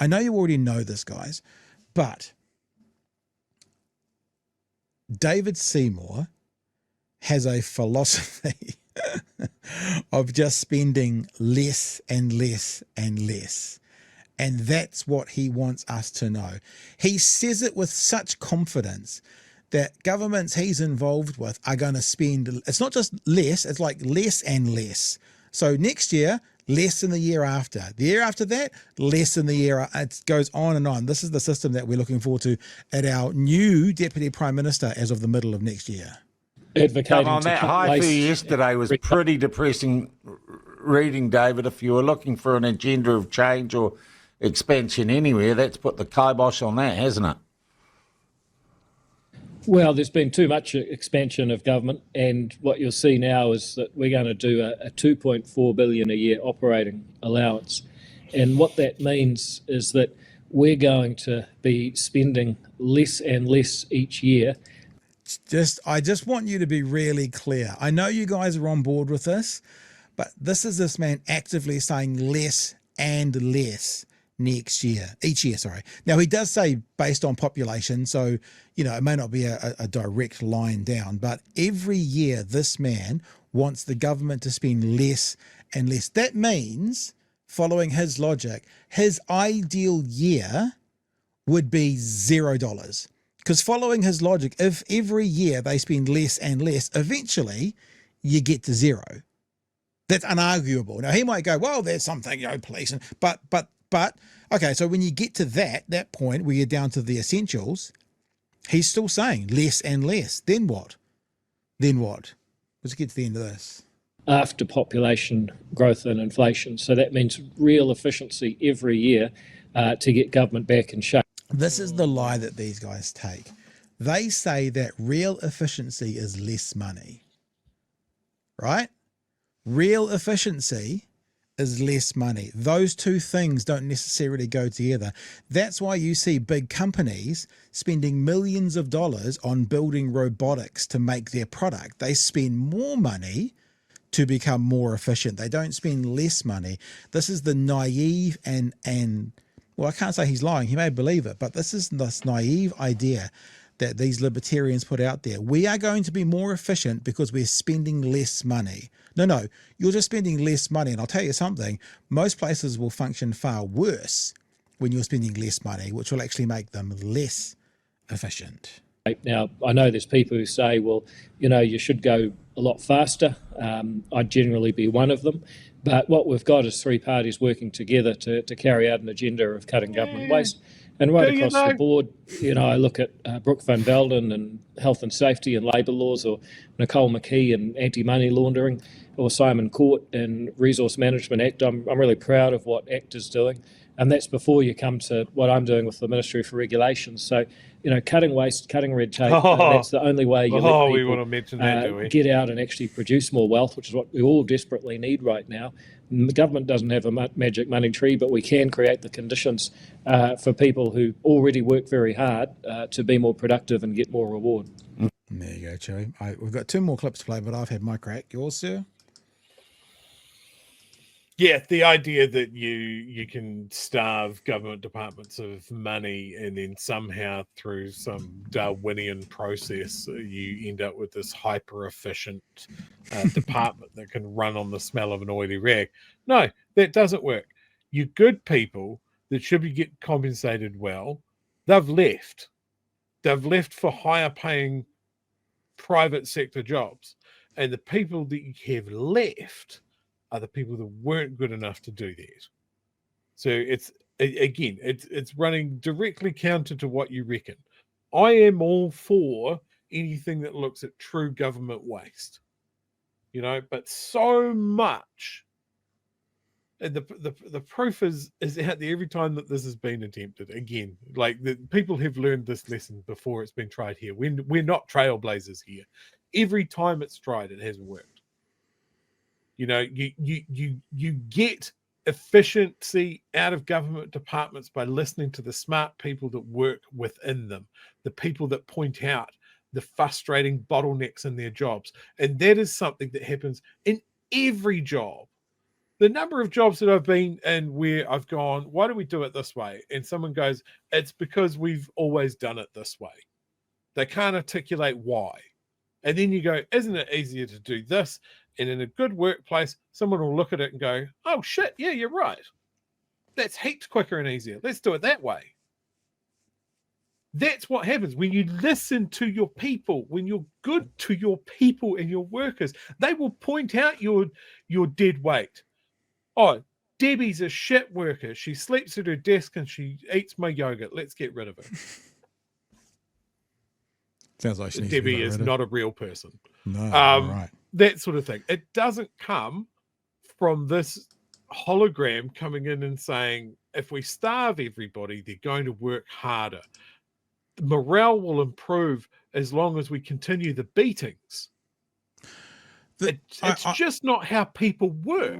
I know you already know this, guys, but David Seymour has a philosophy of just spending less and less and less. And that's what he wants us to know. He says it with such confidence that governments he's involved with are going to spend, it's not just less, it's like less and less. So next year, less than the year after. The year after that, less than the year. It goes on and on. This is the system that we're looking forward to at our new Deputy Prime Minister as of the middle of next year. Come on, that high fee yesterday was pretty depressing reading, David. If you were looking for an agenda of change or expansion anywhere, that's put the kibosh on that, hasn't it? Well, there's been too much expansion of government, and what you'll see now is that we're going to do a $2.4 billion a year operating allowance. And what that means is that we're going to be spending less and less each year. I just want you to be really clear. I know you guys are on board with this, but this man actively saying less and less each year. Now he does say based on population, so it may not be a direct line down, but every year this man wants the government to spend less and less. That means, following his logic, his ideal year would be $0. Because following his logic, if every year they spend less and less, eventually you get to zero. That's unarguable. Now he might go, well, there's something, police, but okay. So when you get to that point where you're down to the essentials, he's still saying less and less. Then what? Let's get to the end of this. After population growth and inflation. So that means real efficiency every year to get government back in shape. This is the lie that these guys take. They say that real efficiency is less money, right? Real efficiency is less money. Those two things don't necessarily go together. That's why you see big companies spending millions of dollars on building robotics to make their product. They spend more money to become more efficient. They don't spend less money. This is the naive and well, I can't say he's lying. He may believe it, but this is this naive idea that these libertarians put out there. We are going to be more efficient because we're spending less money. No, you're just spending less money. And I'll tell you something, most places will function far worse when you're spending less money, which will actually make them less efficient. Now, I know there's people who say, well, you should go a lot faster. I'd generally be one of them. But what we've got is three parties working together to carry out an agenda of cutting government waste. And right across the board, I look at Brooke van Velden and health and safety and labour laws, or Nicole McKee and anti-money laundering, or Simon Court and Resource Management Act. I'm really proud of what ACT is doing. And that's before you come to what I'm doing with the Ministry for Regulations. So, cutting waste, cutting red tape, that's the only way you let people we want to mention that, do we? Get out and actually produce more wealth, which is what we all desperately need right now. And the government doesn't have a magic money tree, but we can create the conditions for people who already work very hard to be more productive and get more reward. There you go, Chewie. We've got two more clips to play, but I've had my crack. Yours, sir? Yeah, the idea that you can starve government departments of money and then somehow through some Darwinian process you end up with this hyper-efficient department that can run on the smell of an oily rag. No, that doesn't work. You good people that should be getting compensated well, they've left. They've left for higher paying private sector jobs. And the people that you have left are the people that weren't good enough to do that. So it's running directly counter to what you reckon. I am all for anything that looks at true government waste, but so much, and the proof is out there every time that this has been attempted. Again, like the people have learned this lesson before it's been tried here. We're not trailblazers here. Every time it's tried, it hasn't worked. You get efficiency out of government departments by listening to the smart people that work within them, the people that point out the frustrating bottlenecks in their jobs. And that is something that happens in every job. the number of jobs that I've been in where I've gone, why do we do it this way? And someone goes, it's because we've always done it this way. They can't articulate why. And then you go, isn't it easier to do this? And in a good workplace, someone will look at it and go, oh shit, yeah, you're right. That's heaps quicker and easier. Let's do it that way. That's what happens when you listen to your people, when you're good to your people and your workers. They will point out your dead weight. Oh, Debbie's a shit worker. She sleeps at her desk and she eats my yogurt. Let's get rid of her. Sounds like she Debbie is not a real person. No, right. That sort of thing. It doesn't come from this hologram coming in and saying, if we starve everybody, they're going to work harder. Morale will improve as long as we continue the beatings. It's just not how people work.